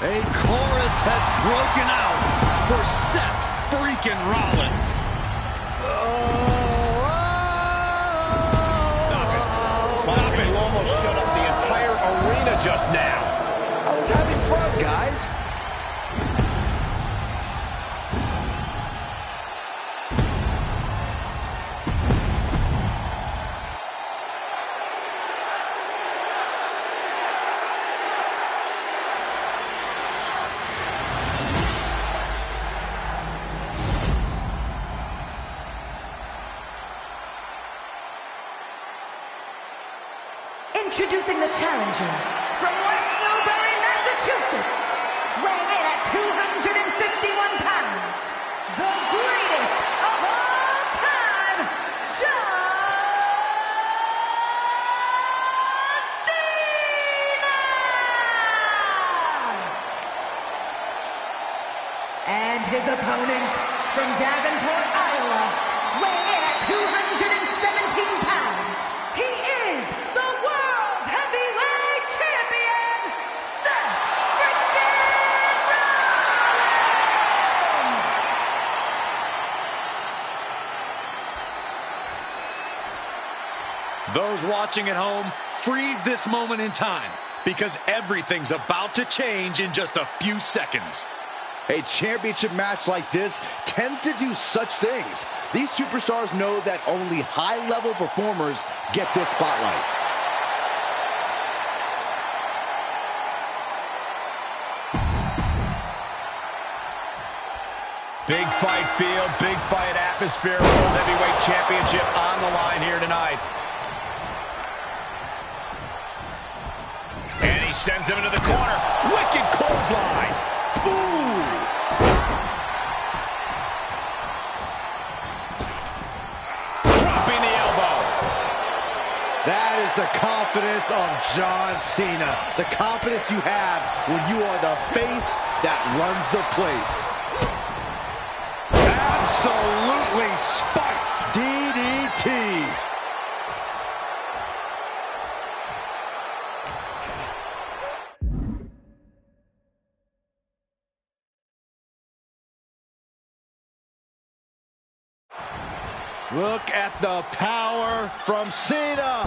A chorus has broken out for Seth freaking Rollins. Stop it. Stop it. You almost shut up the entire arena just now. I was having fun, guys. Introducing the challenger from West Newbury, Massachusetts, weighing in at 251 pounds, the greatest of all time, John Cena! And his opponent from Davenport, Iowa, weighing in at 217 pounds, he is the World Heavyweight Champion, Seth freaking Rollins! Those watching at home, freeze this moment in time, because everything's about to change in just a few seconds. A championship match like this tends to do such things. These superstars know that only high-level performers get this spotlight. Big fight field, big fight atmosphere. World Heavyweight Championship on the line here tonight. And he sends him into the corner. Wicked clothesline. Ooh. Dropping the elbow. That is the confidence of John Cena. The confidence you have when you are the face that runs the place. Absolutely spiked. DDT. Look at the power from Cena.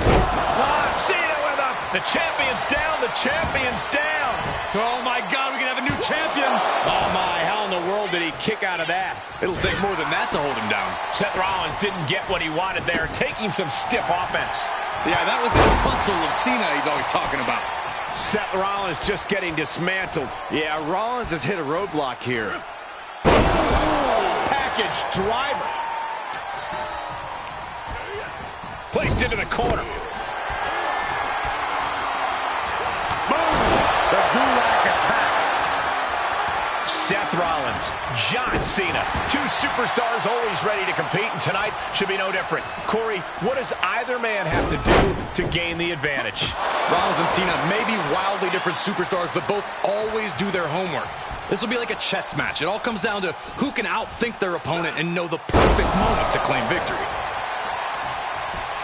Cena with a... The champion's down, the champion's down. Oh my God, we can have a new champion. Oh my, how in the world did he kick out of that? It'll take more than that to hold him down. Seth Rollins didn't get what he wanted there, taking some stiff offense. Yeah, that was the hustle of Cena he's always talking about. Seth Rollins just getting dismantled. Yeah, Rollins has hit a roadblock here. Package driver. Placed into the corner. Boom! The Gulak attack. Seth Rollins, John Cena, two superstars always ready to compete, and tonight should be no different. Corey, what does either man have to do to gain the advantage? Rollins and Cena may be wildly different superstars, but both always do their homework. This will be like a chess match. It all comes down to who can outthink their opponent and know the perfect moment to claim victory.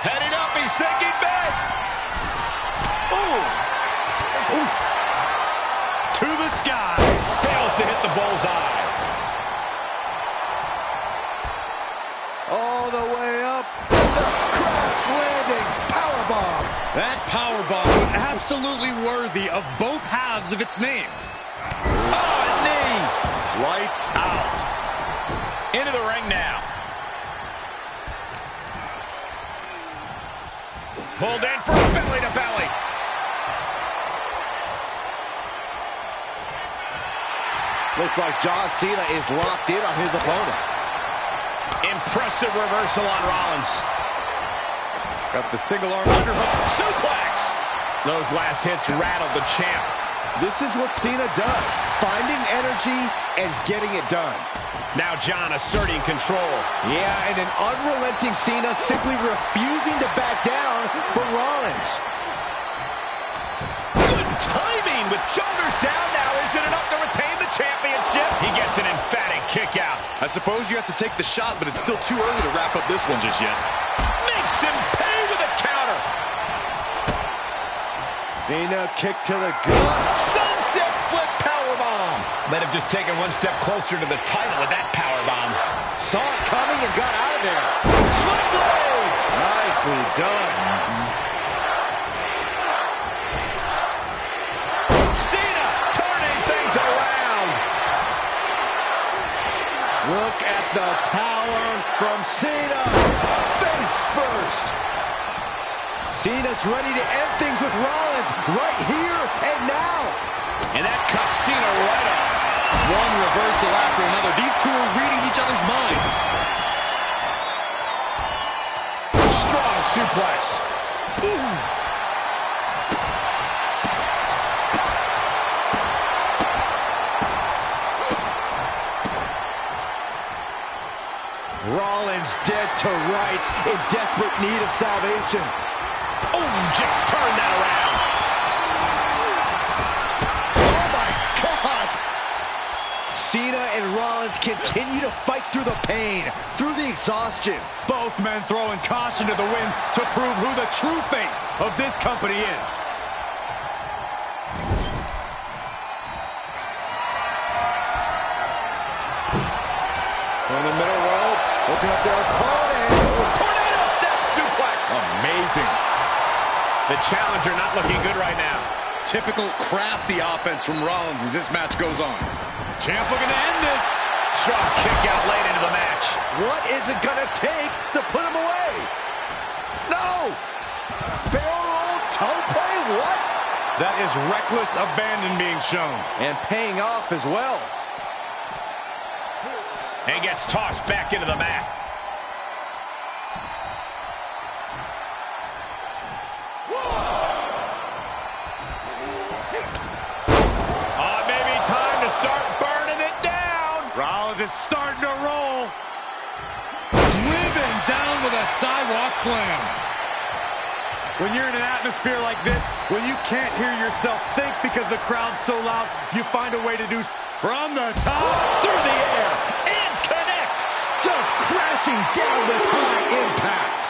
Heading up, he's thinking big. Ooh. Oof. To the sky. Fails to hit the bullseye. All the way up. The crash landing powerbomb. That powerbomb was absolutely worthy of both halves of its name. Oh, knee. Lights out. Into the ring now. Pulled in for a belly to belly. Looks like John Cena is locked in on his opponent. Impressive reversal on Rollins. Got the single arm underhook. Suplex. Those last hits rattled the champ. This is what Cena does, finding energy and getting it done. Now John asserting control. Yeah, and an unrelenting Cena simply refusing to back down for Rollins. Good timing with shoulders down now. Is it enough to retain the championship? He gets an emphatic kick out. I suppose you have to take the shot, but it's still too early to wrap up this one just yet. Makes him pay with a counter. Cena kick to the gut. Sunset flip powerbomb. Might have just taken one step closer to the title with that power bomb. Saw it coming and got out of there. Sling blade! Nicely done. Cena turning things around. Look at the power from Cena. Face first. Cena's ready to end things with Rollins right here and now. And that cuts Cena right off. One reversal after another. These two are reading each other's minds. Strong suplex. Ooh. Rollins dead to rights, in desperate need of salvation. Oh, just turn that around. Oh my God! Cena and Rollins continue to fight through the pain, through the exhaustion. Both men throwing caution to the wind to prove who the true face of this company is. On the middle rope, looking up their opponent. Tornado step suplex. Amazing. The challenger not looking good right now. Typical crafty offense from Rollins as this match goes on. Champ looking to end this. Strong kick out late into the match. What is it gonna take to put him away? No! Barrel roll, toe play, what? That is reckless abandon being shown. And paying off as well. And gets tossed back into the mat. Maybe time to start burning it down. Rollins is starting to roll. Driven down with a sidewalk slam. When you're in an atmosphere like this, when you can't hear yourself think because the crowd's so loud, you find a way to do from the top through the air. And connects. Just crashing down with high impact.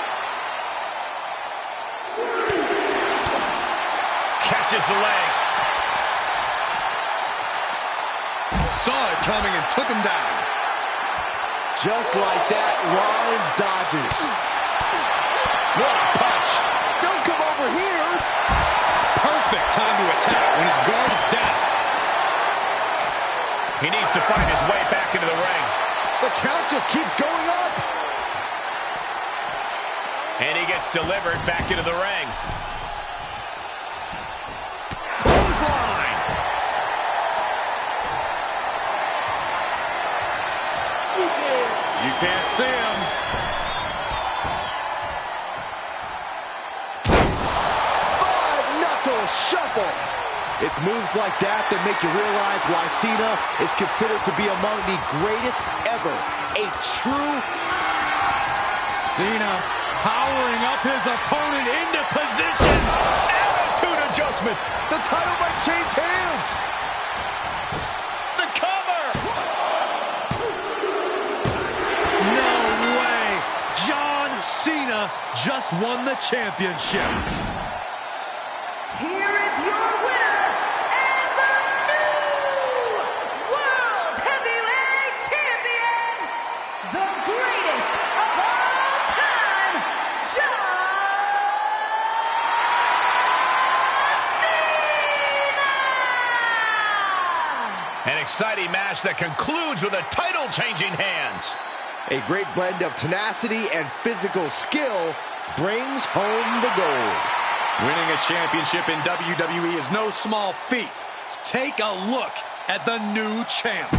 Catches the leg. Saw it coming and took him down. Just like that, Rollins dodges. What a punch. Don't come over here. Perfect time to attack when his guard is down. He needs to find his way back into the ring. The count just keeps going up. And he gets delivered back into the ring. Clothesline. You can't see him. Five-knuckle shuffle. It's moves like that that make you realize why Cena is considered to be among the greatest ever. A true... Cena powering up his opponent into position. Attitude adjustment. The title might change hands. The cover. No way. John Cena just won the championship. Here is your winner and the new World Heavyweight Champion, the greatest of all time, John Cena! An exciting match that concludes with a title-changing hands. A great blend of tenacity and physical skill brings home the gold. Winning a championship in WWE is no small feat. Take a look at the new champ.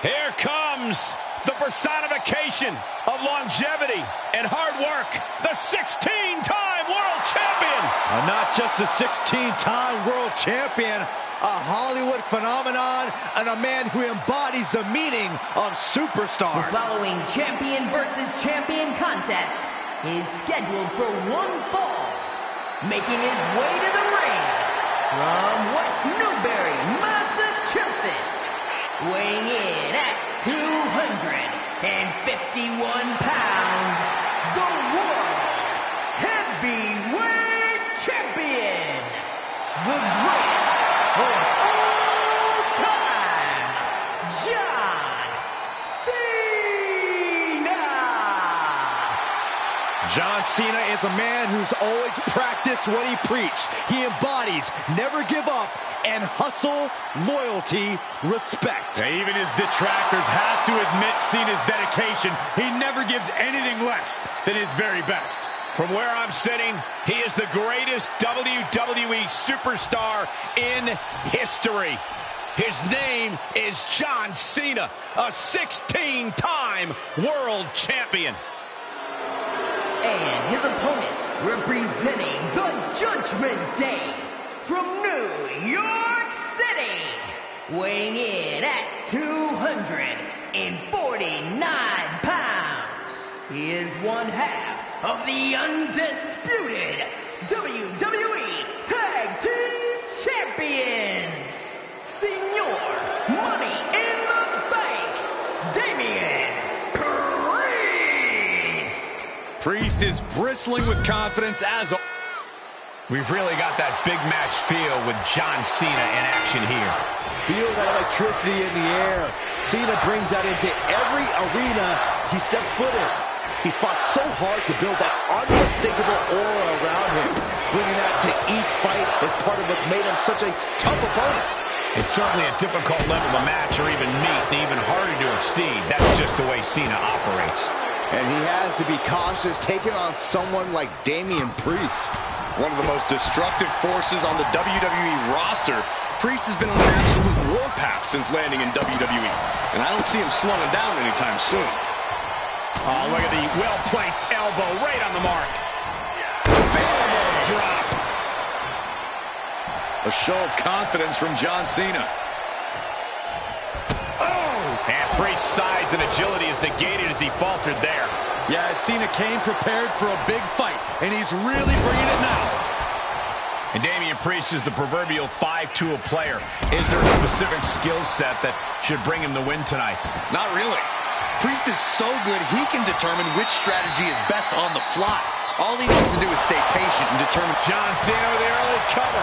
Here comes the personification of longevity and hard work, the 16-time world champion. Not just a 16-time world champion, a Hollywood phenomenon, and a man who embodies the meaning of superstar. The following champion versus champion contest is scheduled for one fall. Making his way to the ring from West Newbury, Massachusetts, weighing in at 251 pounds, the World Heavyweight Champion, the greatest of all time, John Cena! John Cena is a man who's always practiced what he preached. He embodies never give up and hustle, loyalty, respect. Yeah, even his detractors have to admit Cena's dedication. He never gives anything less than his very best. From where I'm sitting, he is the greatest WWE superstar in history. His name is John Cena, a 16-time world champion. And his opponent, representing the Judgment Day, from New York City, weighing in at 249 pounds, he is one half of the undisputed WWE Tag Team Champions, Senior Money in the Bank, Damian Priest. Priest is bristling with confidence as We've really got that big match feel with John Cena in action here. Feel that electricity in the air. Cena brings that into every arena he steps foot in. He's fought so hard to build that unmistakable aura around him. Bringing that to each fight is part of what's made him such a tough opponent. It's certainly a difficult level to match or even meet, and even harder to exceed. That's just the way Cena operates. And he has to be cautious taking on someone like Damian Priest. One of the most destructive forces on the WWE roster, Priest has been on an absolute warpath since landing in WWE. And I don't see him slowing down anytime soon. Oh, look at the well-placed elbow right on the mark. Elbow drop. A show of confidence from John Cena. Oh! And Priest's size and agility is negated as he faltered there. Yeah, Cena came prepared for a big fight, and he's really bringing it now. And Damian Priest is the proverbial 5-tool player. Is there a specific skill set that should bring him the win tonight? Not really. Priest is so good, he can determine which strategy is best on the fly. All he needs to do is stay patient and determine. John Cena with the early cover.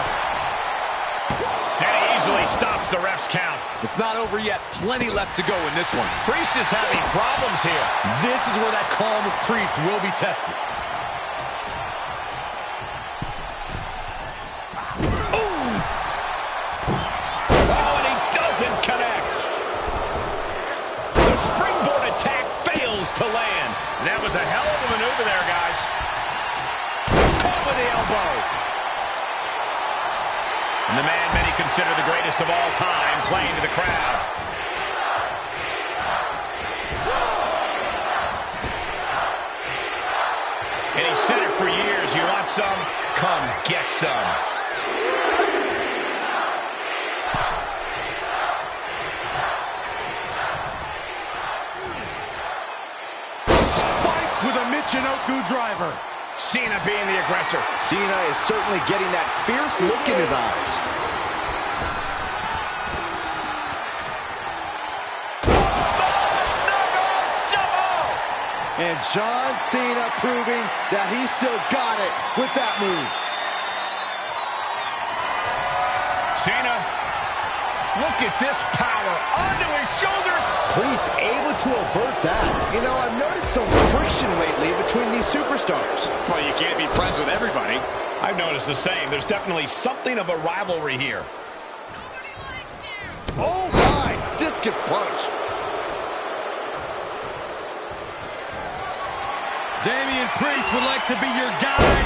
And he easily stops the ref's count. It's not over yet. Plenty left to go in this one. Priest is having problems here. This is where that calm of Priest will be tested. Oh, and he doesn't connect. The springboard attack fails to land. That was a hell of a maneuver there, guys. Caught with the elbow. And the man many consider the greatest of all time playing to the crowd. And he said it for years, you want some? Come get some. Spiked with a Michinoku driver. Cena being the aggressor. Cena is certainly getting that fierce look in his eyes. And John Cena proving that he still got it with that move. Cena, look at this power onto his shoulders. Priest able to avert that. You know, I've noticed some friction lately between these superstars. Well, you can't be friends with everybody. I've noticed the same. There's definitely something of a rivalry here. Oh my, discus punch. Damian Priest would like to be your guy.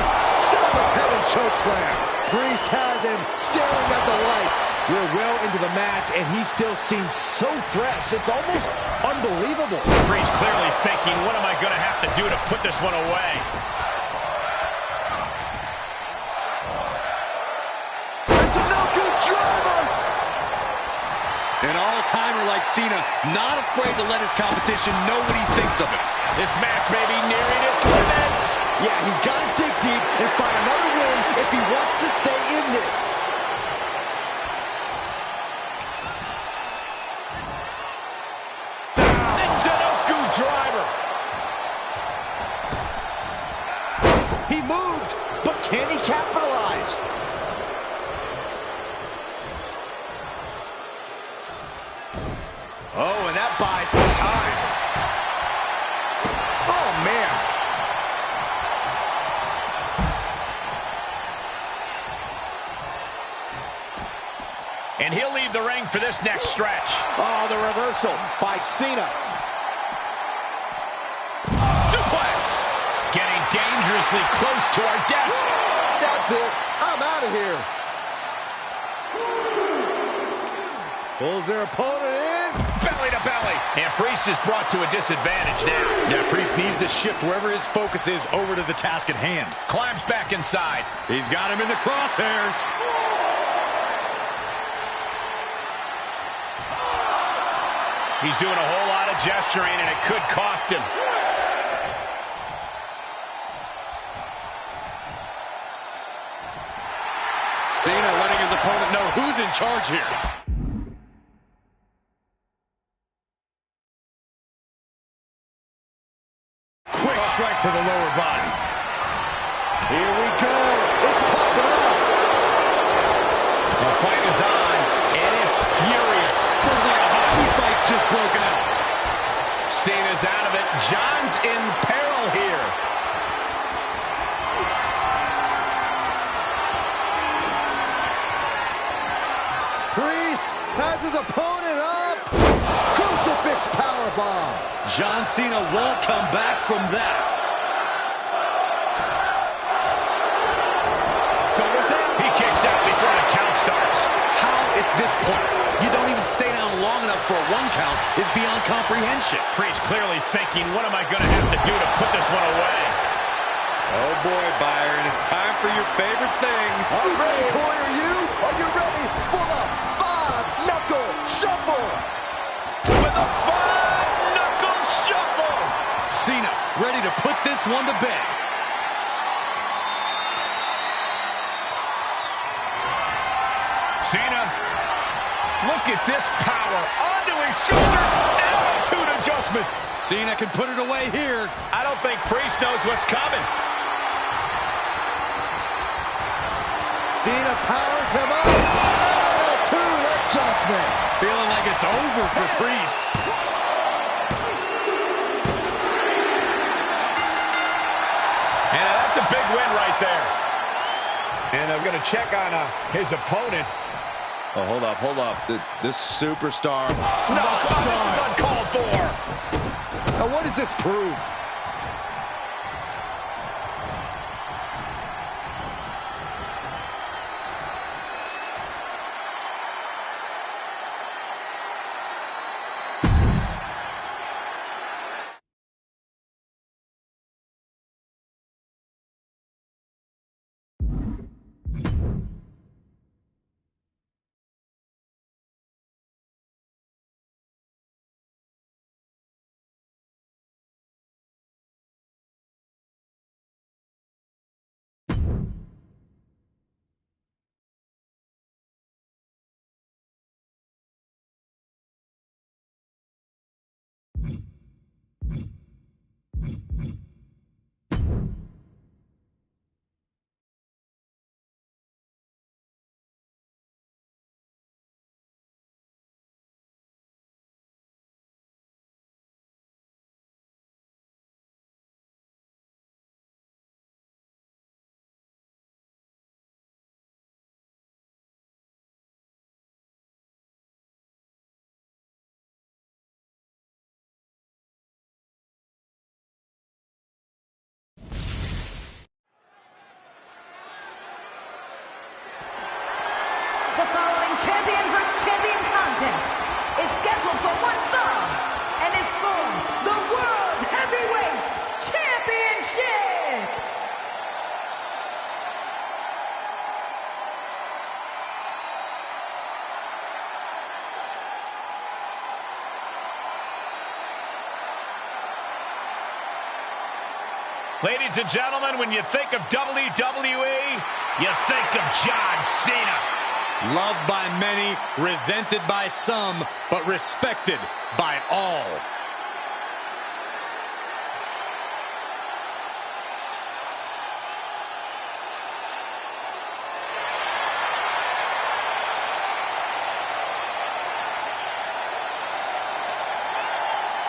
Seven heaven choke slam. Priest has him staring at the lights. We're well into the match, and he still seems so fresh. It's almost unbelievable. Priest clearly thinking, what am I going to have to do to put this one away? It's a no-good driver. An all-timer like Cena, not afraid to let his competition know what he thinks of it. This match may be nearing its limit. Yeah, he's got to dig deep and find another win if he wants to stay in this. Michinoku driver. He moved, but can he capitalize? Oh, and that buys some time. Oh, man. And he'll leave the ring for this next stretch. Oh, the reversal by Cena. Suplex. Getting dangerously close to our desk. That's it. I'm out of here. Pulls their opponent in. Belly to belly. And Priest is brought to a disadvantage now. Yeah, Priest needs to shift wherever his focus is over to the task at hand. Climbs back inside. He's got him in the crosshairs. He's doing a whole lot of gesturing, and it could cost him. Cena letting his opponent know who's in charge here. Quick strike to the lower body. Here we go. It's popping off. The fight is on, and it's furious. Feels like a hockey fight's just broken out. Cena's out of it. John's in peril here. Priest has his opponent up. Crucifix powerbomb. John Cena won't come back from that. He kicks out before the count starts. How at this point you don't even stay down long enough for a 1 count is beyond comprehension. Priest clearly thinking, what am I going to have to do to put this one away? Oh boy, Byron, it's time for your favorite thing. I'm ready, Corey. Are you? Are you ready for the 5-knuckle shuffle? With a 5-knuckle shuffle. Cena ready to put this one to bed. Cena, look at this power. Onto his shoulders. Attitude adjustment. Cena can put it away here. I don't think Priest knows what's coming. Cena powers him up. Attitude adjustment. Feeling like it's over for Priest. And that's a big win right there. And I'm going to check on his opponent. Oh, hold up. This superstar. No, this is uncalled for. Now, what does this prove? Ladies and gentlemen, when you think of WWE, you think of John Cena. Loved by many, resented by some, but respected by all.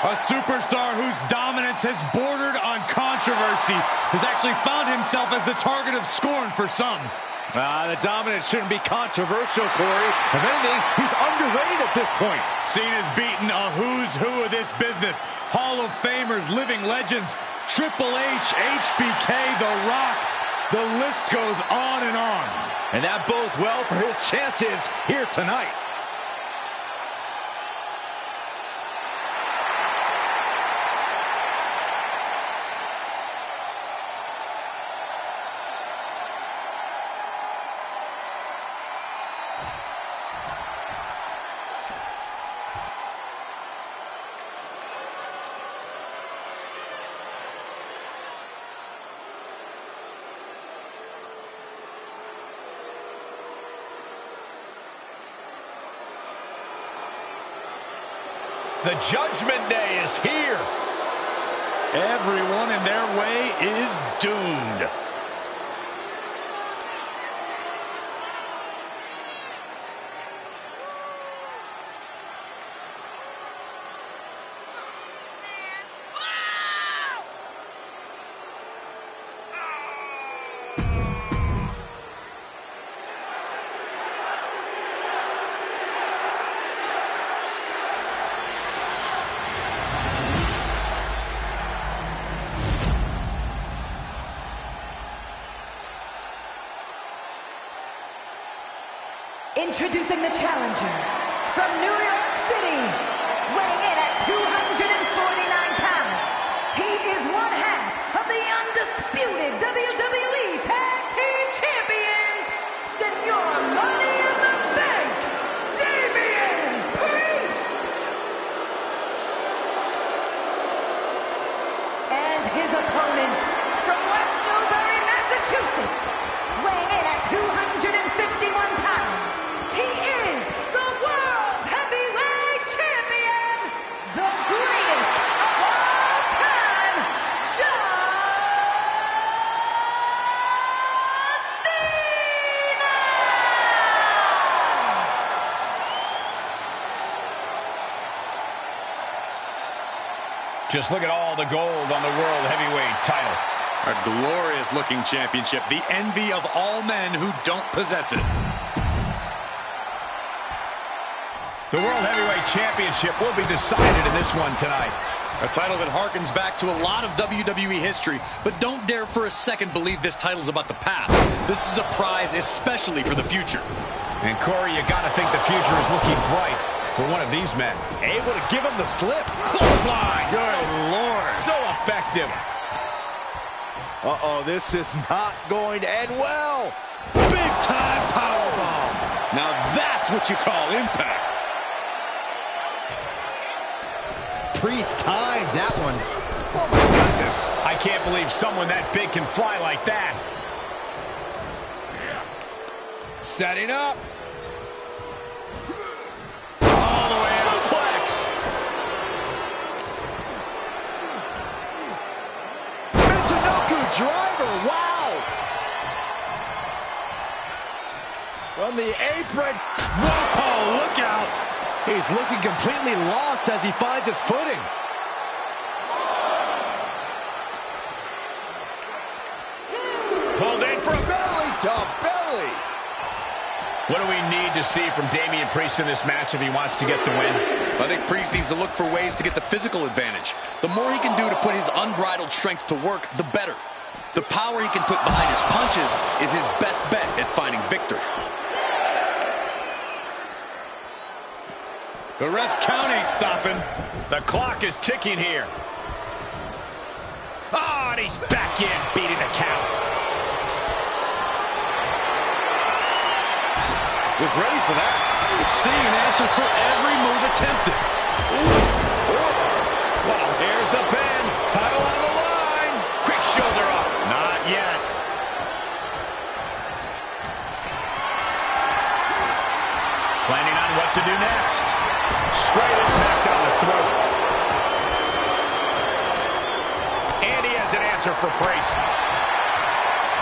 A superstar whose dominance has bordered on controversy has actually found himself as the target of scorn for some. The dominance shouldn't be controversial, Corey. If anything, he's underrated at this point. Cena's beaten a who's who of this business. Hall of Famers, living legends, Triple H, HBK, The Rock. The list goes on and on. And that bodes well for his chances here tonight. The Judgment Day is here. Everyone in their way is doomed. Introducing the challenger from New York City, weighing in at 249 pounds. He is one half of the undisputed WWE Tag Team Champions, Senor Money in the Bank, Damian Priest. And his opponent from West Newbury, Massachusetts, weighing in at 251 pounds. He is the World Heavyweight Champion, the greatest of all time, John Cena! Just look at all the gold on the World Heavyweight title. A glorious-looking championship, the envy of all men who don't possess it. The World Heavyweight Championship will be decided in this one tonight. A title that harkens back to a lot of WWE history, but don't dare for a second believe this title's about the past. This is a prize especially for the future. And Corey, you gotta think the future is looking bright for one of these men. Able to give him the slip. Clothesline! Good Lord. So effective. Uh-oh, this is not going to end well. Big-time powerbomb. Now that's what you call impact. Priest timed that one. Oh, my goodness. I can't believe someone that big can fly like that. Setting up. All the way out. Suplex. Michinoku driver. Wow. From the apron. Whoa, look out. He's looking completely lost as he finds his footing. Pulled in for a Belly to belly. What do we need to see from Damian Priest in this match if he wants to get the win? I think Priest needs to look for ways to get the physical advantage. The more he can do to put his unbridled strength to work, the better. The power he can put behind his punches is his best bet at finding victory. The ref's count ain't stopping. The clock is ticking here. Oh, and he's back in, beating the count. Was ready for that. Seeing an answer for every move attempted. Well, here's the pin. Title on the line. Quick shoulder answer for praise.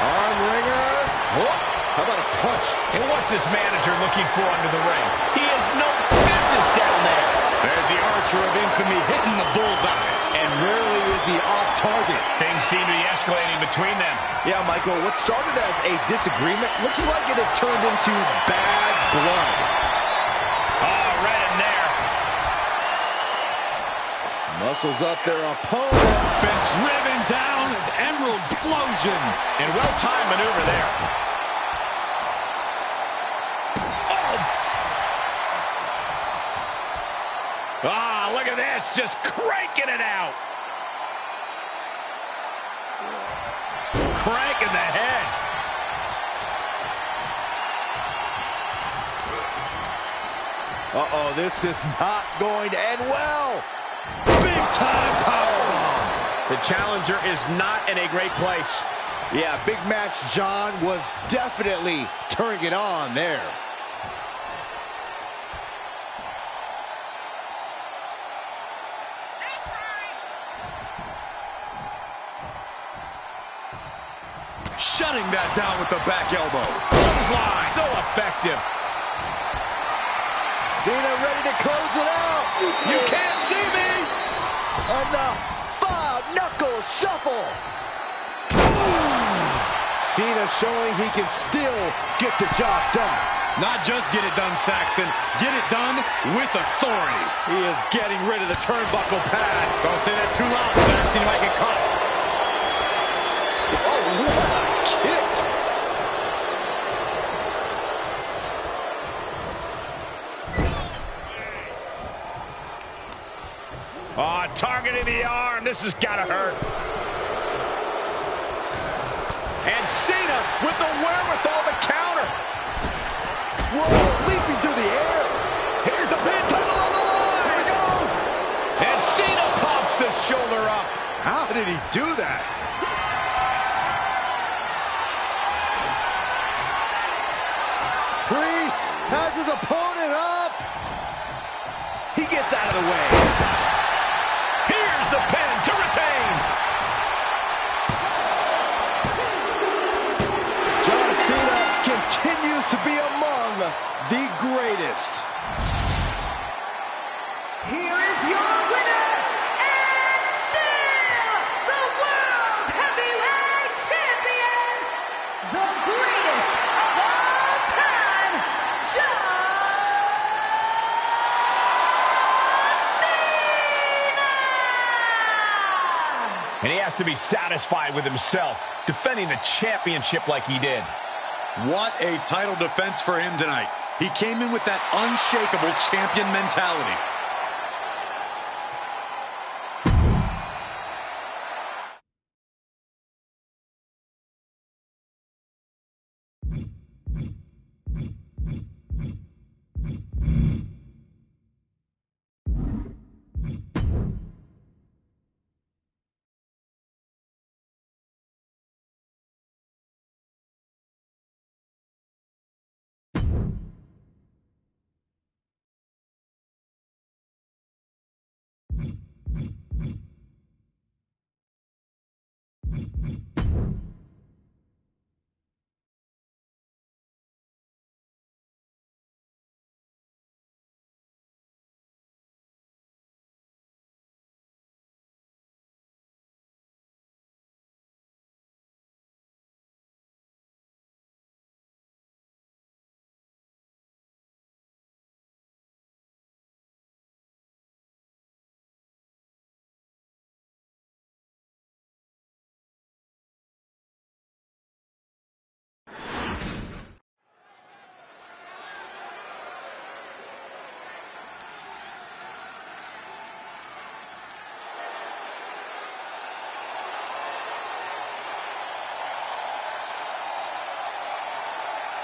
Arm wringer. Oh, how about a punch? And what's this manager looking for under the ring? He has no business down there. There's the Archer of infamy hitting the bullseye. And rarely is he off target. Things seem to be escalating between them. Yeah, Michael, what started as a disagreement looks like it has turned into bad blood. Oh, right in there. Muscles up their opponent. Been driven down with Emerald Explosion. And well-timed maneuver there. Ah, look at this, just cranking it out. Cranking the head. Uh-oh, this is not going to end well. Big time powerbomb. The challenger is not in a great place. Yeah, big match John was definitely turning it on there. Shutting that down with the back elbow. Clothesline, so effective. Cena ready to close it out. You can't see me. And the five-knuckle shuffle. Boom. Cena showing he can still get the job done. Not just get it done, Saxton. Get it done with authority. He is getting rid of the turnbuckle pad. Don't say that too loud, Saxton. You might get caught. Oh, what a kick. Oh, targeting the arm. This has got to hurt. And Cena with the wherewithal to counter. Whoa, leaping through the air. Here's the pin, title on the line. Here we go. And Cena pops the shoulder up. How did he do that? Priest has his opponent up. He gets out of the way. Here's the pin to retain. John Cena continues to be among the greatest. Here is your winner, and still the World Heavyweight Champion, the greatest of all time, John Cena! And he has to be satisfied with himself, defending the championship like he did. What a title defense for him tonight. He came in with that unshakable champion mentality.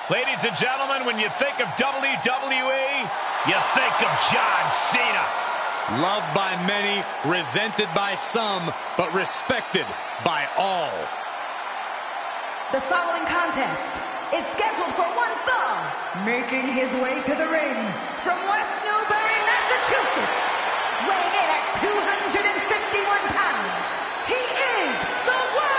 Ladies and gentlemen, when you think of WWE, you think of John Cena. Loved by many, resented by some, but respected by all. The following contest is scheduled for one fall. Making his way to the ring from West Newbury, Massachusetts, weighing in at 251 pounds, he is the World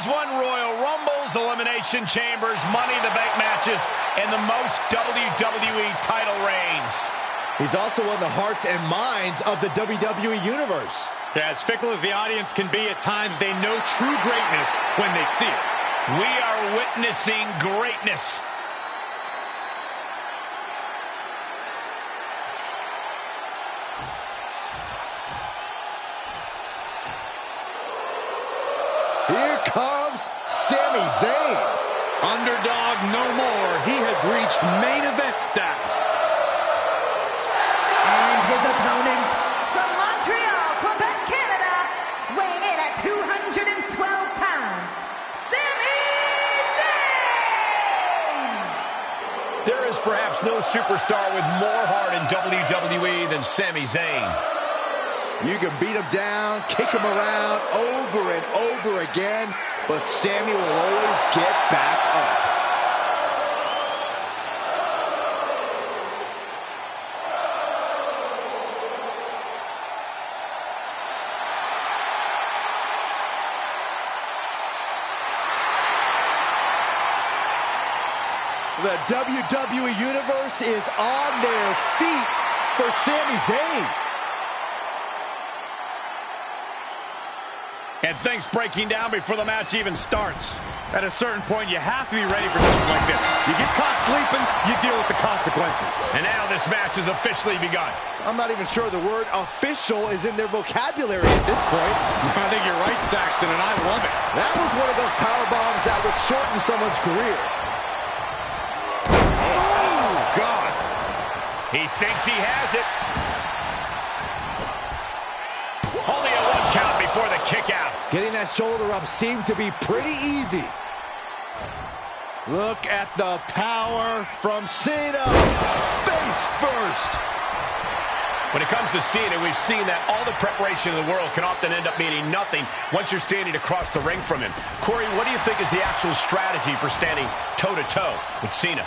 won Royal Rumbles, Elimination Chambers, Money in the Bank matches, and the most WWE title reigns. He's also won the hearts and minds of the WWE Universe. As fickle as the audience can be at times, they know true greatness when they see it. We are witnessing greatness. Here comes Sami Zayn. Underdog no more. He has reached main event status. And his opponent from Montreal, Quebec, Canada, weighing in at 212 pounds, Sami Zayn! There is perhaps no superstar with more heart in WWE than Sami Zayn. You can beat him down, kick him around over and over again, but Sami will always get back up. The WWE Universe is on their feet for Sami Zayn. And things breaking down before the match even starts. At a certain point, you have to be ready for something like this. You get caught sleeping, you deal with the consequences. And now this match has officially begun. I'm not even sure the word official is in their vocabulary at this point. I think you're right, Saxton, and I love it. That was one of those power bombs that would shorten someone's career. Oh, God. He thinks he has it. Only a one count before the kick out. Getting that shoulder up seemed to be pretty easy. Look at the power from Cena. Face first. When it comes to Cena, we've seen that all the preparation in the world can often end up meaning nothing once you're standing across the ring from him. Corey, what do you think is the actual strategy for standing toe-to-toe with Cena?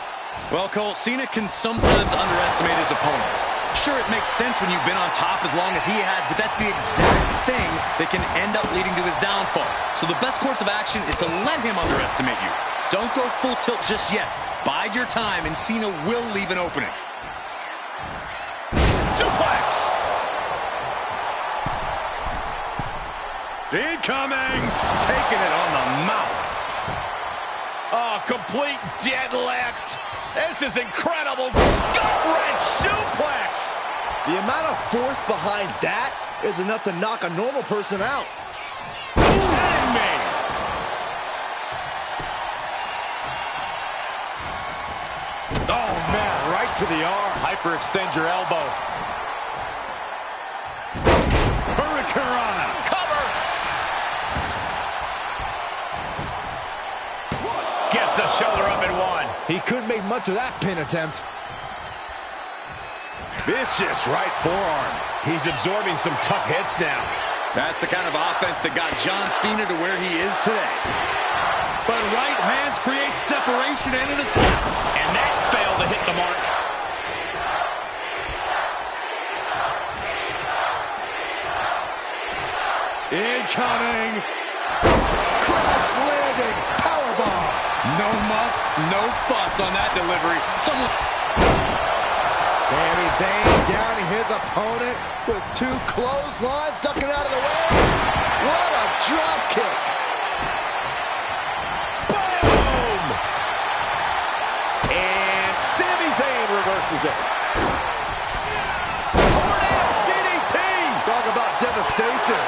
Well, Cole, Cena can sometimes underestimate his opponents. Sure, it makes sense when you've been on top as long as he has, but that's the exact thing that can end up leading to his downfall. So the best course of action is to let him underestimate you. Don't go full tilt just yet. Bide your time, and Cena will leave an opening. Suplex! Incoming! Taking it on the mouth. Oh, complete deadlift. This is incredible. Gut-wrench suplex. The amount of force behind that is enough to knock a normal person out. Kidding me. Oh, man, right to the arm. Hyperextend your elbow. Hurricanrana. Cover. Gets the shoulder up and one. He couldn't make much of that pin attempt. Vicious right forearm. He's absorbing some tough hits now. That's the kind of offense that got John Cena to where he is today. But right hands create separation and an slap. And that failed to hit the mark. Incoming. Crash landing powerbomb. No muss, no fuss on that delivery. Sami Zayn downing his opponent with two clotheslines, ducking out of the way. What a drop kick. Boom! And Sami Zayn reverses it. Tornado DDT! Talk about devastation.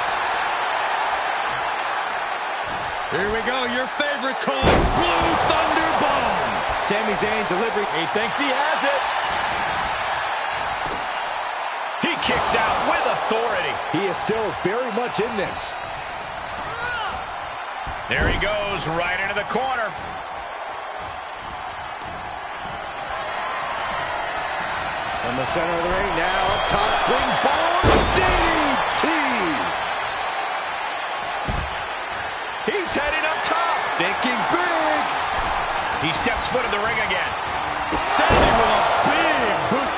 Here we go, your favorite call, Blue Thunder Bomb. Sami Zayn delivering. He thinks he has it. He kicks out with authority. He is still very much in this. There he goes, right into the corner. From the center of the ring, now up top, springboard DDT. He's heading up top. Thinking big. He steps foot in the ring again. Sami with a big boot.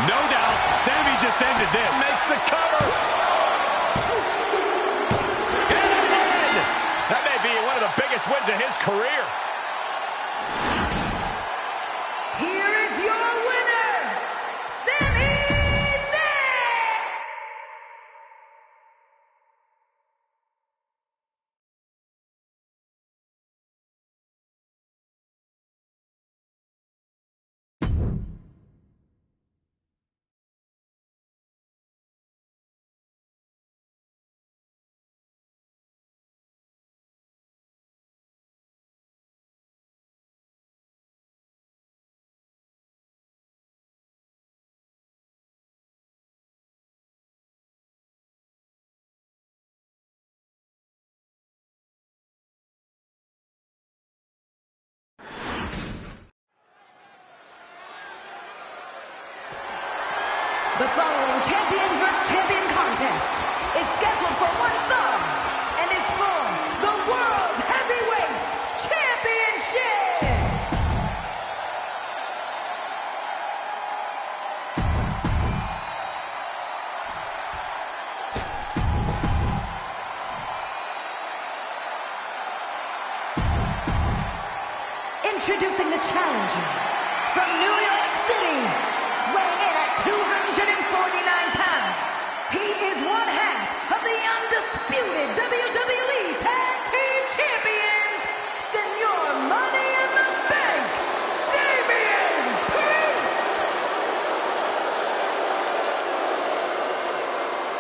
No doubt, Sami just ended this. Makes the cover. And again. That may be one of the biggest first wins of his career. Here is your winner, Sami Zayn! The following champion vs. champion contest is scheduled for one fall and is for the World Heavyweight Championship. Introducing the challenger from New York City, weighing in at 249 pounds. He is one half of the undisputed WWE Tag Team Champions, Senor Money in the Bank, Damian Priest.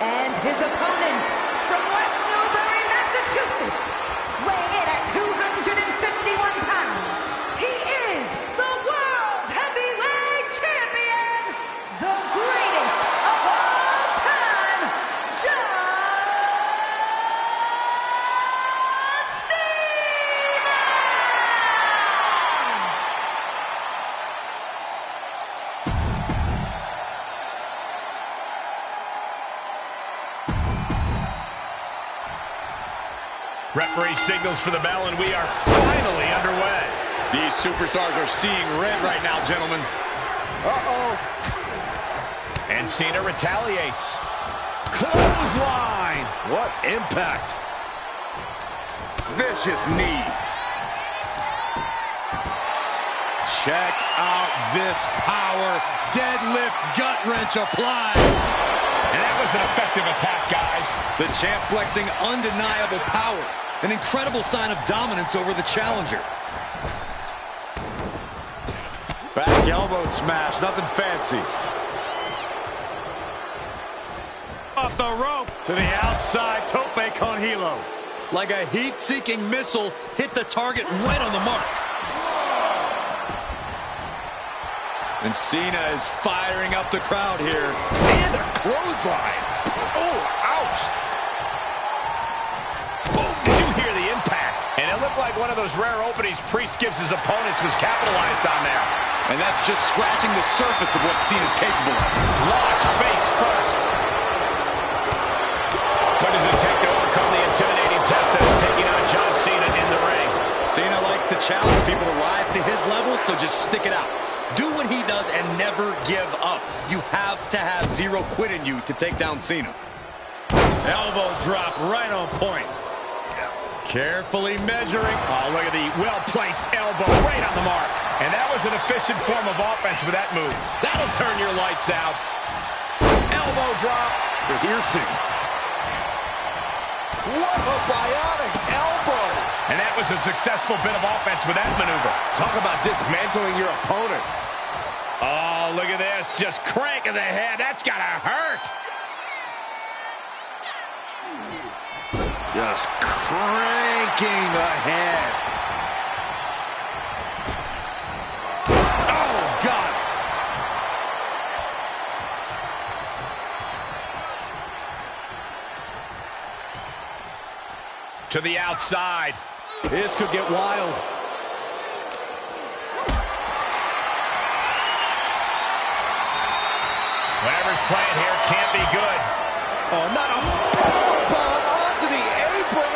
And his opponent from West Newbury, Massachusetts, weighing in at 251 pounds. He is the World Heavyweight Champion, the greatest of all time, John Cena! Referee signals for the bell, and we are finally underway. These superstars are seeing red right now, gentlemen. Uh-oh. And Cena retaliates. Clothesline. What impact. Vicious knee. Check out this power. Deadlift gut wrench applied. And that was an effective attack, guys. The champ flexing undeniable power. An incredible sign of dominance over the challenger. Back elbow smash, nothing fancy. Off the rope to the outside, tope con hilo. Like a heat-seeking missile, hit the target right on the mark. And Cena is firing up the crowd here. And a clothesline. Oh, ouch. Boom, did you hear the impact? And it looked like one of those rare openings Priest gives his opponents was capitalized on there. And that's just scratching the surface of what Cena's capable of. Locked face first. What does it take to overcome the intimidating test that is taking on John Cena in the ring? Cena likes to challenge people to rise to his level, so just stick it out. Do what he does and never give up. You have to have zero quit in you to take down Cena. Elbow drop right on point. Carefully measuring. Oh, look at the well-placed elbow right on the mark. And that was an efficient form of offense with that move. That'll turn your lights out. Elbow drop. Piercing. What a bionic elbow. And that was a successful bit of offense with that maneuver. Talk about dismantling your opponent. Oh, look at this. Just cranking the head. That's got to hurt. Just cranking the head. Oh, God. To the outside. This could get wild. Whatever's playing here can't be good. Oh, not a powerbomb onto the apron.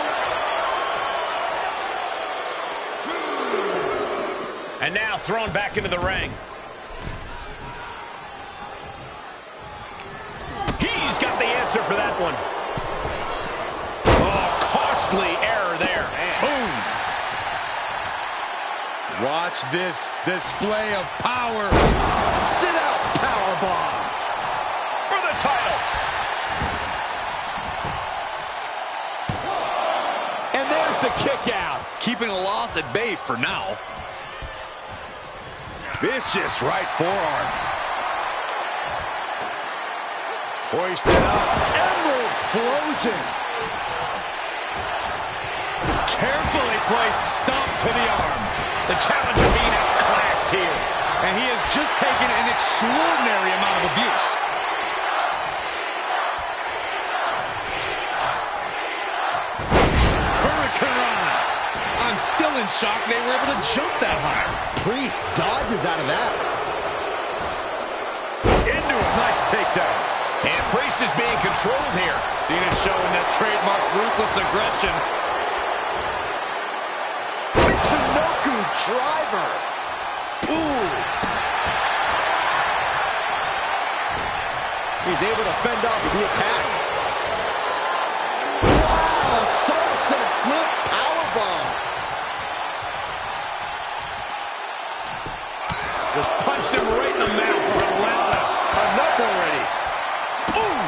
And now thrown back into the ring. He's got the answer for that one. Oh, costly error there. Boom. Watch this display of power. Sit out powerbomb. For the title. And there's the kick out. Keeping a loss at bay for now. Vicious right forearm. Hoisted up. Emerald Flosion. Carefully placed stomp to the arm. The challenger being outclassed here. And he has just taken an extraordinary amount of abuse. Hurricanrana. I'm still in shock they were able to jump that high. Priest dodges out of that. Into a nice takedown. And Priest is being controlled here. Cena showing that trademark ruthless aggression. Michinoku driver. Ooh. He's able to fend off the attack. Wow, sunset flip powerbomb. Just punched him right in the mouth. Relentless. Enough already. Boom.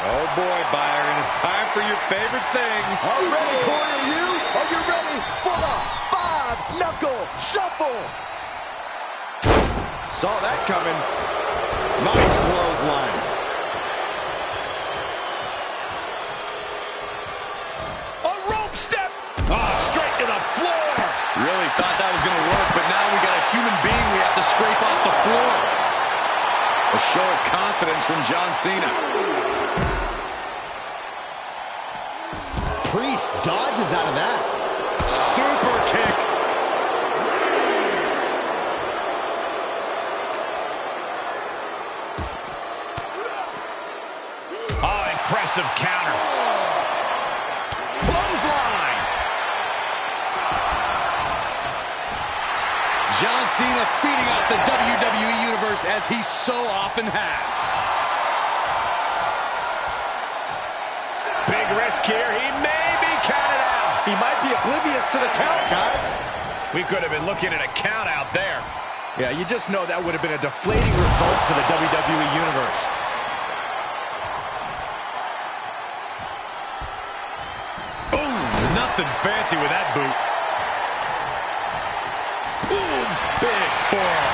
Oh boy, Byron, it's time for your favorite thing. Are you ready, Corey? Are you? Are you ready for the 5-knuckle shuffle? Saw that coming. Nice clothesline. A rope step. Oh, straight to the floor. Really thought that was going to work, but now we got a human being we have to scrape off the floor. A show of confidence from John Cena. Priest dodges out of that. Super kick. Oh, impressive counter. Clothesline. John Cena feeding off the WWE Universe as he so often has. Big risk here. He may be counted out. He might be oblivious to the count, guys. We could have been looking at a count out there. Yeah, you just know that would have been a deflating result for the WWE Universe. Nothing fancy with that boot. Boom, big forearm.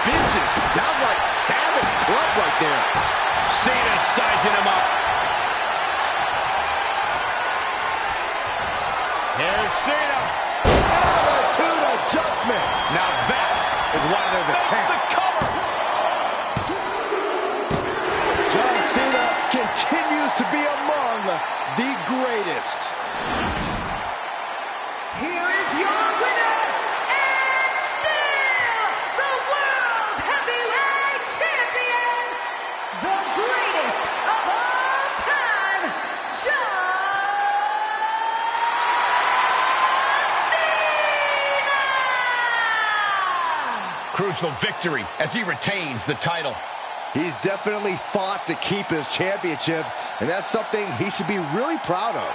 Vicious, downright savage club right there. Cena sizing him up. Here's Cena. Attitude adjustment. Now that is why they're the Makes champ. the cover. John Cena continues to be among the greatest. Here is your winner, and still the World Heavyweight Champion, the greatest of all time, John Cena! Crucial victory as he retains the title. He's definitely fought to keep his championship, and that's something he should be really proud of.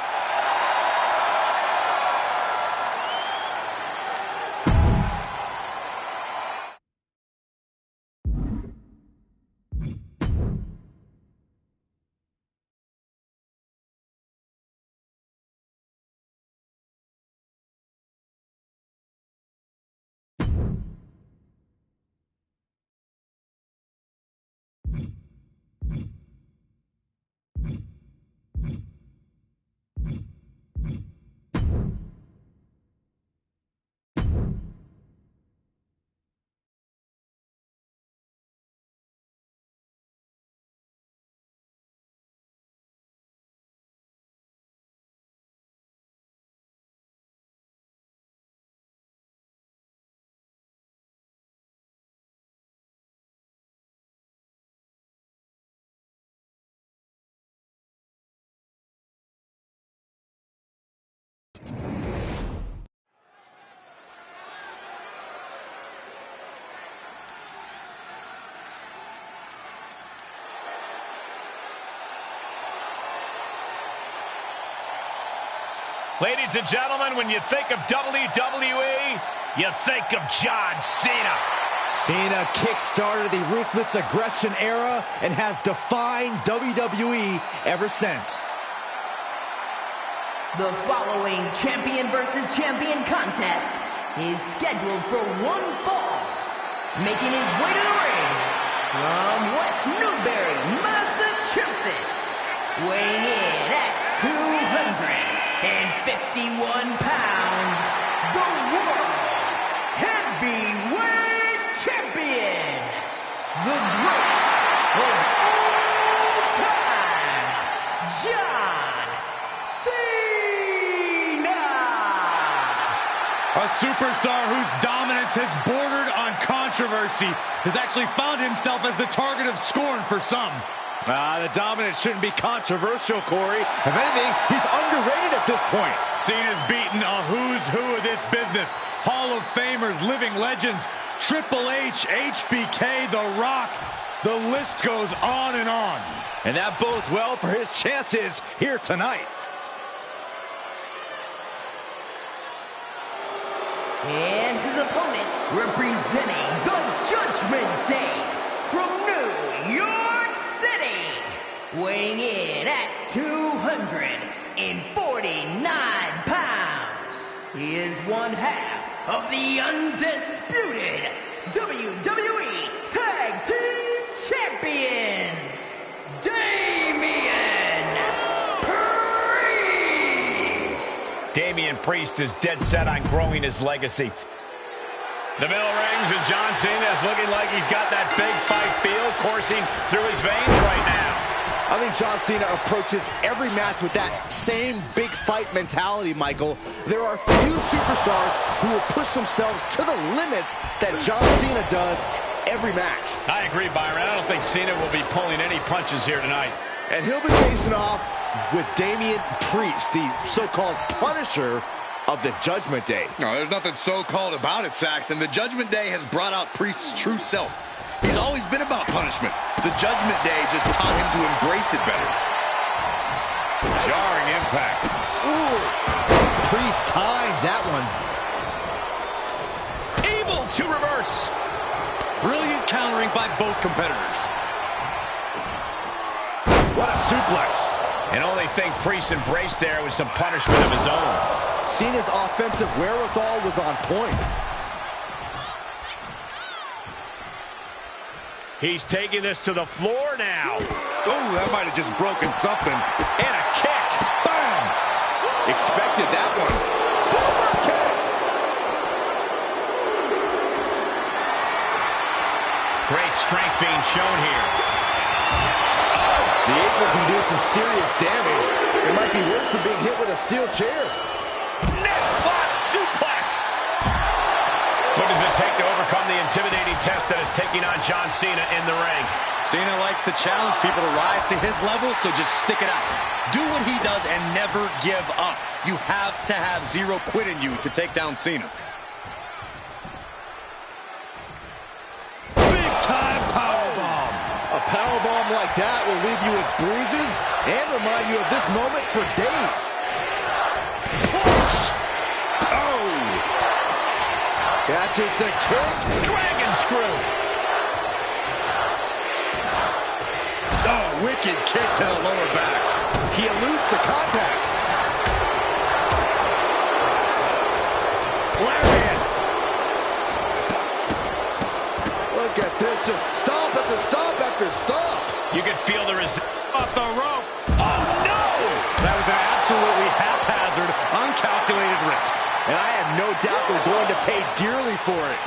Ladies and gentlemen, when you think of WWE, you think of John Cena. Cena kick-started the ruthless aggression era and has defined WWE ever since. The following champion versus champion contest is scheduled for one fall. Making his way to the ring from West Newbury, Massachusetts, weighing in at 251 pounds, the World Heavyweight Champion, the greatest of all time, John Cena. A superstar whose dominance has bordered on controversy has actually found himself as the target of scorn for some. The dominance shouldn't be controversial, Corey. If anything, he's underrated at this point. Cena's beaten a who's who of this business. Hall of Famers, living legends, Triple H, HBK, The Rock. The list goes on and on. And that bodes well for his chances here tonight. And his opponent, representing the Judgment Day from New York City, weighing in at 249 pounds. He is one half of the undisputed WWE Tag Team Champions, Damian Priest is dead set on growing his legacy. The bell rings and John Cena is looking like he's got that big fight feel coursing through his veins right now. I think John Cena approaches every match with that same big fight mentality, Michael. There are few superstars who will push themselves to the limits that John Cena does every match. I agree, Byron. I don't think Cena will be pulling any punches here tonight. And he'll be facing off with Damian Priest, the so-called Punisher of the Judgment Day. No, there's nothing so-called about it, Saxon. The Judgment Day has brought out Priest's true self. He's always been about punishment. The Judgment Day just taught him to embrace it better. Jarring impact. Ooh, Priest timed that one. Able to reverse. Brilliant countering by both competitors. What a suplex. And only thing Priest embraced there was some punishment of his own. Cena's offensive wherewithal was on point. He's taking this to the floor now. Oh, that might have just broken something. And a kick. Bam! Expected that one. Super kick! Great strength being shown here. The apron can do some serious damage. It might be worse than being hit with a steel chair. Neckbot suplex. What does it take to overcome the intimidating test that is taking on John Cena in the ring? Cena likes to challenge people to rise to his level, so just stick it out. Do what he does and never give up. You have to have zero quit in you to take down Cena. Big time powerbomb. A powerbomb like that will leave you with bruises and remind you of this moment for days. Push. Oh! Catches the kick. Dragon screw. Oh, wicked kick to the lower back. He eludes the contact. Lariat. Look at this, just stomp after stomp after stomp. You can feel the resistance. Off the rope. Oh, no! That was an absolutely haphazard, uncalculated risk. And I have no doubt they're going to pay dearly for it.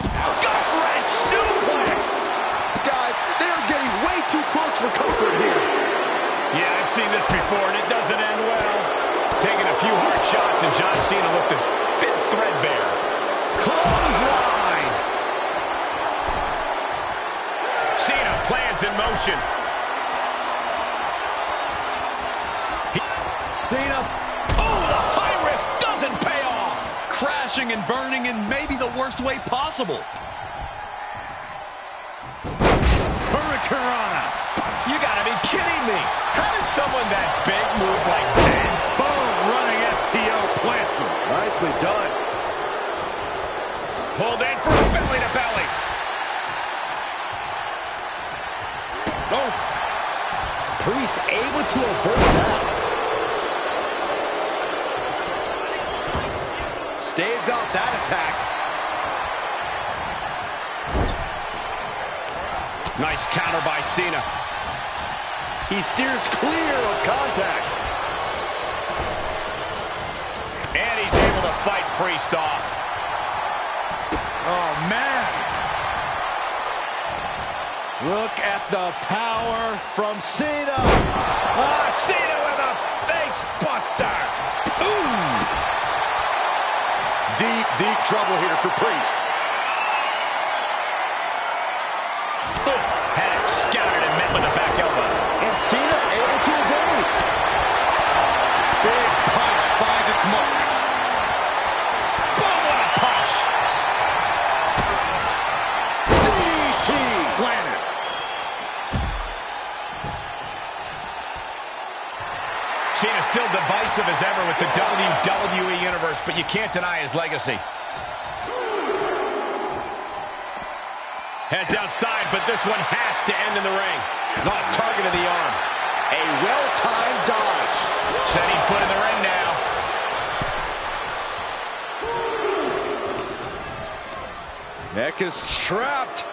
Gut-wrench suplex! Guys, they are getting way too close for comfort here. Yeah, I've seen this before, and it doesn't end well. Taking a few hard shots, and John Cena looked a bit threadbare. Clothesline! Cena plans in motion. Cena. Oh, the high risk doesn't pay off. Crashing and burning in maybe the worst way possible. Hurricanrana. You gotta be kidding me. How does someone that big move like that? Boom, running STO plants him. Nicely done. Pulled in for a belly to belly. Oh. Priest able to avert that. Staved off that attack. Nice counter by Cena. He steers clear of contact. And he's able to fight Priest off. Oh, man. Look at the power from Cena. Cena with a face buster. Ooh. Deep, deep trouble here for Priest. Had it scouted and met with a back elbow. And Cena able to evade. Big punch finds its mark. Boom, what a punch. DDT. Planet. Cena's still divisive as ever with the WWE Universe, but you can't deny his legacy. Heads outside, but this one has to end in the ring. Not target of the arm. A well-timed dodge. Setting foot in the ring now. Neck is trapped.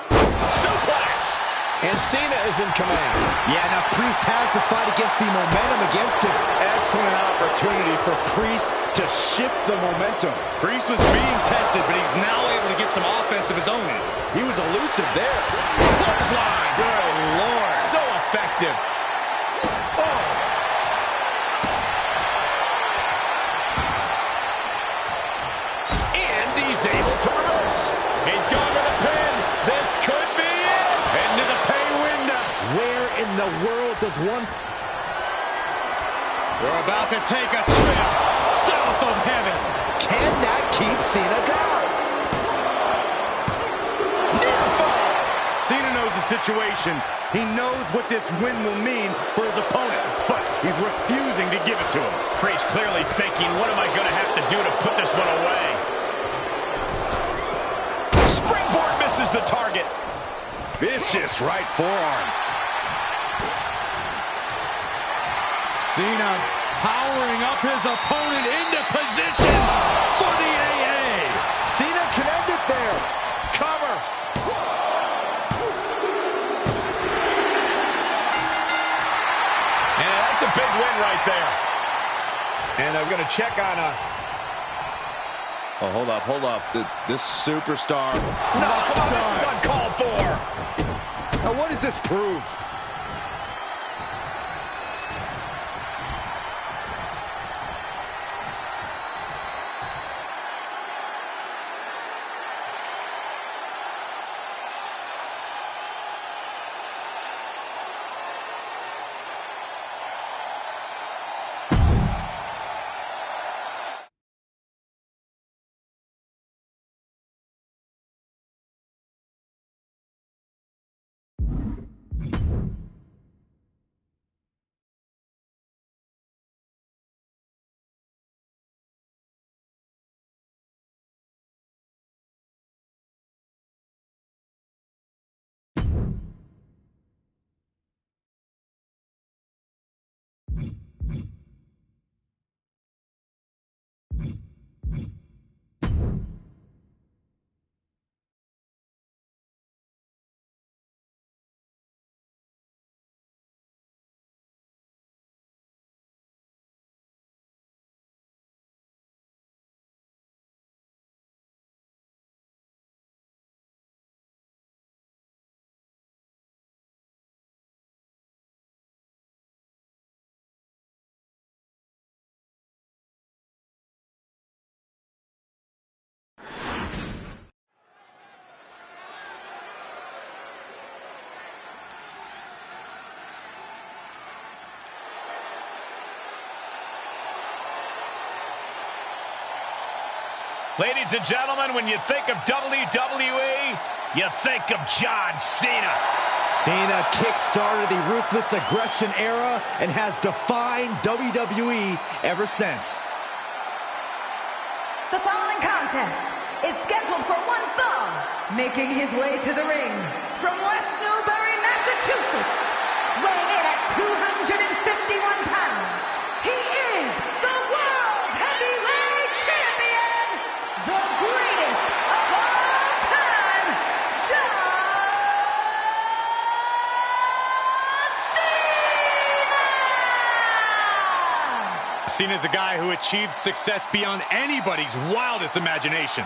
Suplex. And Cena is in command. Yeah, now Priest has to fight against the momentum against him. Excellent opportunity for Priest to shift the momentum. Priest was being tested, but he's now able to get some offense of his own in. He was elusive there. Clothesline. Good Lord. So effective. Oh. And he's able to reverse. He's gone to the pin. This could be it. Into the pay window. Where in the world does one... We're about to take a trip south of heaven. Can that keep Cena down? Near fall. Cena knows the situation. He knows what this win will mean for his opponent, but he's refusing to give it to him. Priest clearly thinking, what am I going to have to do to put this one away? Springboard misses the target. Vicious right forearm. Cena powering up his opponent into position for the AA. Cena can end it there. Cover. And that's a big win right there. And I'm going to check on Oh, hold up. This superstar. No, come on, this is uncalled for. Now what does this prove? Ladies and gentlemen, when you think of WWE, You think of John Cena. Cena kick-started the Ruthless Aggression era and has defined WWE ever since. The following contest is scheduled for one fall. Making his way to the ring from West Newbury, Massachusetts, weighing in at 251 pounds. He is the World Heavyweight Champion, the greatest of all time, John Cena! Cena's a guy who achieved success beyond anybody's wildest imagination.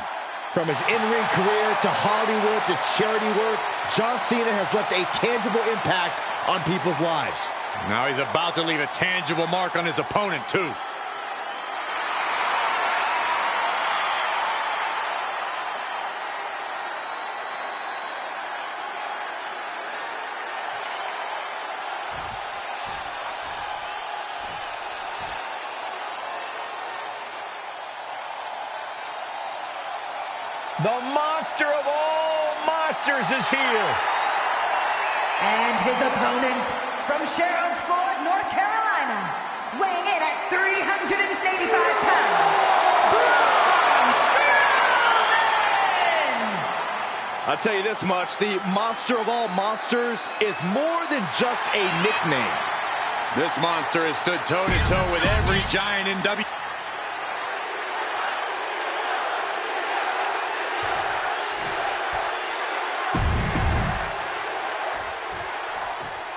From his in-ring career to Hollywood to charity work, John Cena has left a tangible impact on people's lives. Now he's about to leave a tangible mark on his opponent, too. The monster of all monsters is here. And his opponent from Sherrod's Ford, North Carolina, weighing in at 385 pounds, Braun Strowman! I'll tell you this much, the monster of all monsters is more than just a nickname. This monster has stood toe-to-toe with every giant in WWE.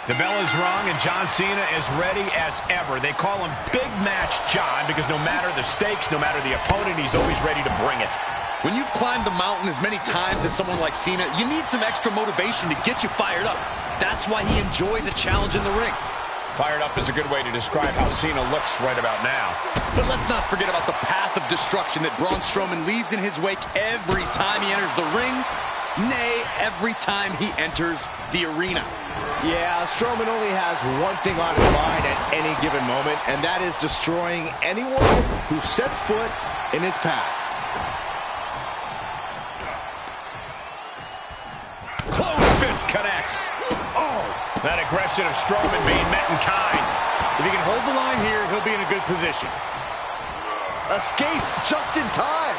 The bell is rung, and John Cena is ready as ever. They call him Big Match John because no matter the stakes, no matter the opponent, he's always ready to bring it. When you've climbed the mountain as many times as someone like Cena, you need some extra motivation to get you fired up. That's why he enjoys a challenge in the ring. Fired up is a good way to describe how Cena looks right about now. But let's not forget about the path of destruction that Braun Strowman leaves in his wake every time he enters the ring, nay, every time he enters the arena. Yeah, Strowman only has one thing on his mind at any given moment, and that is destroying anyone who sets foot in his path. Close fist connects. Oh, that aggression of Strowman being met in kind. If he can hold the line here, he'll be in a good position. Escape just in time.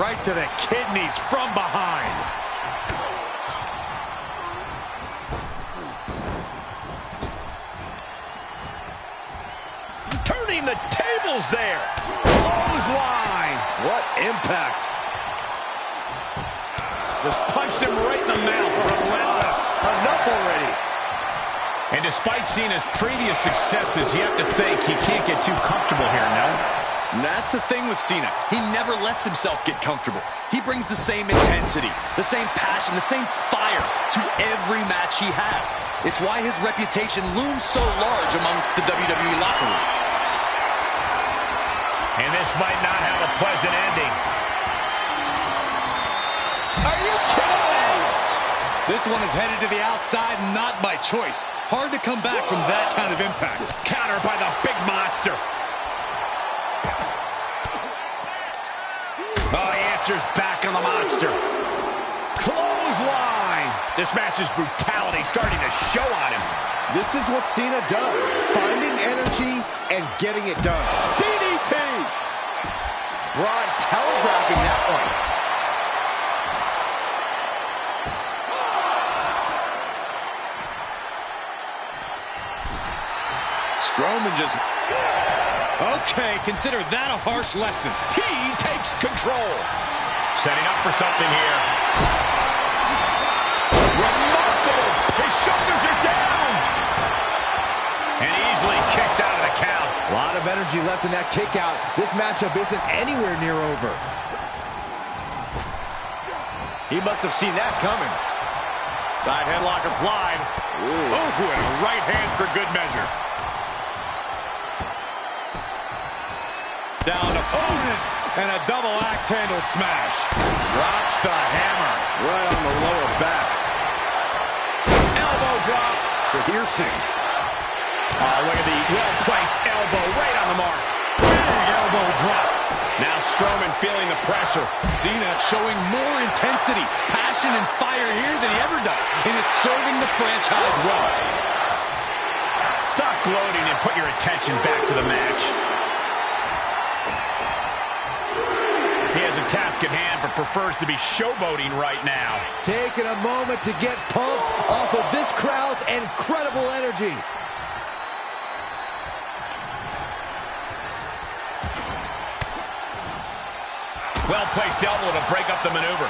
Right to the kidneys from behind. Turning the tables there. Clothesline. What impact. Just punched him right in the mouth. Relentless. Enough already. And despite Cena's previous successes, you have to think he can't get too comfortable here, no? And that's the thing with Cena. He never lets himself get comfortable. He brings the same intensity, the same passion, the same fire to every match he has. It's why his reputation looms so large amongst the WWE locker room. And this might not have a pleasant ending. Are you kidding? This one is headed to the outside, not by choice. Hard to come back from that kind of impact. Countered by the big monster. Oh, he answers back on the monster. Clothesline. This match's brutality starting to show on him. This is what Cena does, finding energy and getting it done. DDT! Braun telegraphing that one. Strowman just... Okay, consider that a harsh lesson. He takes control. Setting up for something here. Remarkable. His shoulders are down. And easily kicks out of the count. A lot of energy left in that kick out. This matchup isn't anywhere near over. He must have seen that coming. Side headlock applied. Ooh. Oh, and a right hand for good measure. Down opponent, and a double axe handle smash. Drops the hammer. Right on the lower back. Elbow drop. Piercing. Oh, look at the well-placed elbow right on the mark. Big elbow drop. Now Strowman feeling the pressure. Cena showing more intensity, passion, and fire here than he ever does, and it's serving the franchise well. Stop gloating and put your attention back to the match. He has a task at hand, but prefers to be showboating right now. Taking a moment to get pumped off of this crowd's incredible energy. Well-placed elbow to break up the maneuver.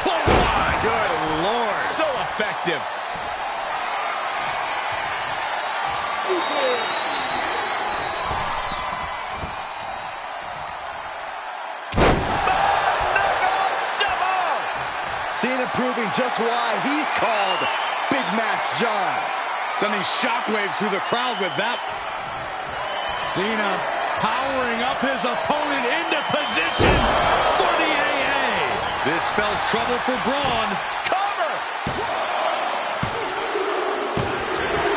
Clothesline. Good Lord. So effective. Cena proving just why he's called Big Match John. Sending shockwaves through the crowd with that. Cena powering up his opponent into position for the AA. This spells trouble for Braun. Cover!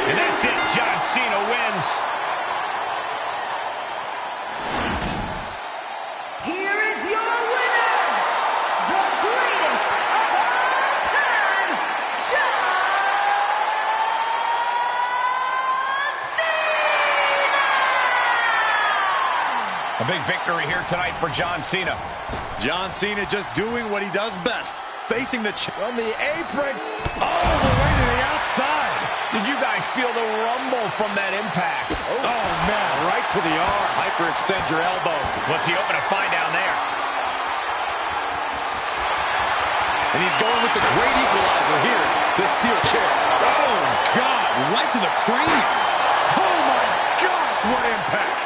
And that's it. John Cena wins. Here is your winner, the greatest of all time, John Cena! A big victory here tonight for John Cena. John Cena just doing what he does best, facing the From the apron. all the way to the outside. Did you guys feel the rumble from that impact? Oh, man, right to the arm. Hyperextend your elbow. What's he open to find down there? And he's going with the great equalizer here. This steel chair. Oh, God, right to the cranium. Oh, my gosh, what impact.